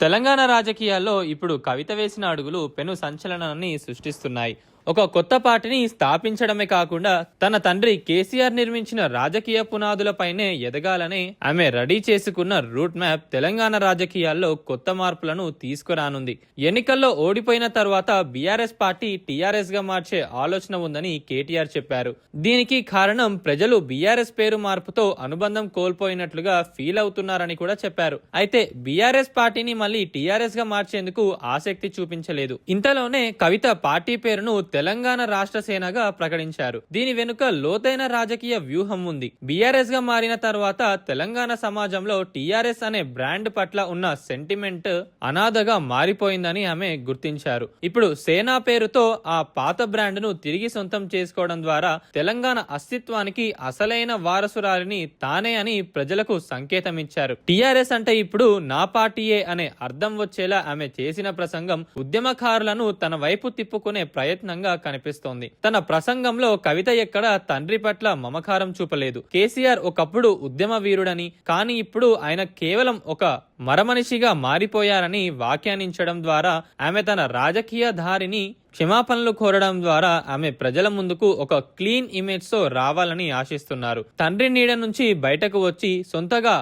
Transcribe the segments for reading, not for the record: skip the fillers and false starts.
తెలంగాణ రాజకీయాల్లో ఇప్పుడు కవిత వేసిన అడుగులు పెను సంచలనాన్ని సృష్టిస్తున్నాయి. ఒక కొత్త పార్టీని స్థాపించడమే కాకుండా తన తండ్రి కేసీఆర్ నిర్మించిన రాజకీయ పునాదులపైనే ఎదగాలని ఆమె రెడీ చేసుకున్న రూట్ మ్యాప్ తెలంగాణ రాజకీయాల్లో కొత్త మార్పులను తీసుకురానుంది. ఎన్నికల్లో ఓడిపోయిన తర్వాత బీఆర్ఎస్ పార్టీ టీఆర్ఎస్ గా మార్చే ఆలోచన ఉందని కేటీఆర్ చెప్పారు. దీనికి కారణం ప్రజలు బీఆర్ఎస్ పేరు మార్పుతో అనుబంధం కోల్పోయినట్లుగా ఫీల్ అవుతున్నారని కూడా చెప్పారు. అయితే బీఆర్ఎస్ పార్టీని మళ్ళీ టీఆర్ఎస్ గా మార్చేందుకు ఆసక్తి చూపించలేదు. ఇంతలోనే కవిత పార్టీ పేరును తెలంగాణ రాష్ట్ర సేనగా ప్రకటించారు. దీని వెనుక లోతైన రాజకీయ వ్యూహం ఉంది. బీఆర్ఎస్ గా మారిన తర్వాత తెలంగాణ సమాజంలో టీఆర్ఎస్ అనే బ్రాండ్ పట్ల ఉన్న సెంటిమెంట్ అనాథగా మారిపోయిందని ఆమె గుర్తించారు. ఇప్పుడు సేనా పేరుతో ఆ పాత బ్రాండ్ ను తిరిగి సొంతం చేసుకోవడం ద్వారా తెలంగాణ అస్తిత్వానికి అసలైన వారసురాలిని తానే అని ప్రజలకు సంకేతం ఇచ్చారు. టీఆర్ఎస్ అంటే ఇప్పుడు నా పార్టీయే అనే అర్థం వచ్చేలా ఆమె చేసిన ప్రసంగం ఉద్యమకారులను తన వైపు తిప్పుకునే ప్రయత్నంగా కనిపిస్తోంది. తన ప్రసంగంలో కవిత ఎక్కడ తండ్రి పట్ల మమకారం చూపలేదు. కేసీఆర్ ఒకప్పుడు ఉద్యమ వీరుడని, కానీ ఇప్పుడు ఆయన కేవలం ఒక మరమనిషిగా మారిపోయారని వ్యాఖ్యానించడం ద్వారా ఆమె తన రాజకీయ దారిని క్షమాపణలు కోరడం ద్వారా ఆమె ప్రజల ముందుకు ఒక క్లీన్ ఇమేజ్ తో రావాలని ఆశిస్తున్నారు. తండ్రి నీడ నుంచి బయటకు వచ్చి సొంతగా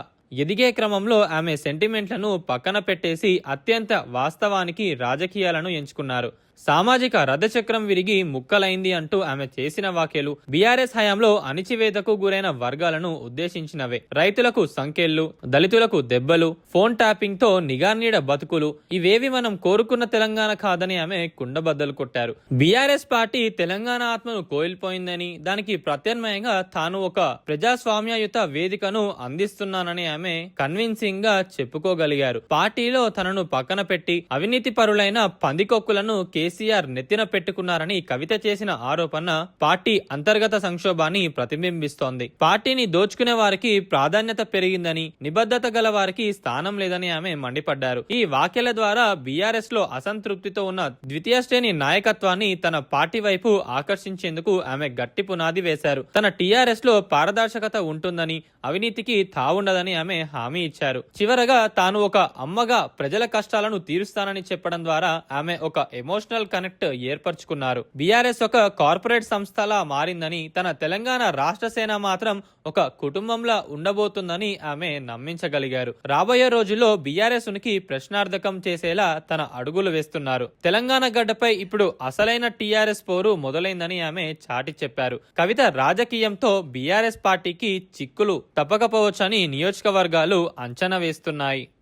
ఎదిగే క్రమంలో ఆమె సెంటిమెంట్లను పక్కన పెట్టేసి అత్యంత వాస్తవానికి రాజకీయాలను ఎంచుకున్నారు. సామాజిక రథచక్రం విరిగి ముక్కలైంది అంటూ ఆమె చేసిన వ్యాఖ్యలు బీఆర్ఎస్ హయాంలో అణిచివేతకు గురైన వర్గాలను ఉద్దేశించినవే. రైతులకు సంకెళ్లు, దళితులకు దెబ్బలు, ఫోన్ ట్యాపింగ్ తో నిగానీడ బతుకులు, ఇవేవి మనం కోరుకున్న తెలంగాణ కాదని ఆమె కుండబద్దలు కొట్టారు. బీఆర్ఎస్ పార్టీ తెలంగాణ ఆత్మను కోల్పోయిందని, దానికి ప్రత్యామ్నాయంగా తాను ఒక ప్రజాస్వామ్యయుత వేదికను అందిస్తున్నానని ఆమె కన్విన్సింగ్ గా చెప్పుకోగలిగారు. పార్టీలో తనను పక్కన పెట్టి అవినీతి పరులైన పందికొక్కులను కేసీఆర్ నెత్తిన పెట్టుకున్నారని కవిత చేసిన ఆరోపణ పార్టీ అంతర్గత సంక్షోభాన్ని ప్రతిబింబిస్తోంది. పార్టీని దోచుకునే వారికి ప్రాధాన్యత పెరిగిందని, నిబద్ధత గల వారికి స్థానం లేదని ఆమె మండిపడ్డారు. ఈ వ్యాఖ్యల ద్వారా బీఆర్ఎస్ లో అసంతృప్తితో ఉన్న ద్వితీయ శ్రేణి నాయకత్వాన్ని తన పార్టీ వైపు ఆకర్షించేందుకు ఆమె గట్టి పునాది వేశారు. తన టీఆర్ఎస్ లో పారదర్శకత ఉంటుందని, అవినీతికి తావుండదని ఆమె హామీ ఇచ్చారు. చివరగా తాను ఒక అమ్మగా ప్రజల కష్టాలను తీరుస్తానని చెప్పడం ద్వారా ఆమె ఒక ఎమోషనల్ కనెక్ట్ ఏర్పరచుకున్నారు. బీఆర్ఎస్ ఒక కార్పొరేట్ సంస్థలా మారిందని, తన తెలంగాణ రాష్ట్ర సేన మాత్రం ఒక కుటుంబంలా ఉండబోతుందని ఆమె నమ్మించగలిగారు. రాబోయే రోజుల్లో బీఆర్ఎస్ ఉనికి ప్రశ్నార్థకం చేసేలా తన అడుగులు వేస్తున్నారు. తెలంగాణ గడ్డపై ఇప్పుడు అసలైన టీఆర్ఎస్ పోరు మొదలైందని ఆమె చాటి చెప్పారు. కవిత రాజకీయంతో బీఆర్ఎస్ పార్టీకి చిక్కులు తప్పకపోవచ్చని నియోజకవర్గాలు అంచనా వేస్తున్నాయి.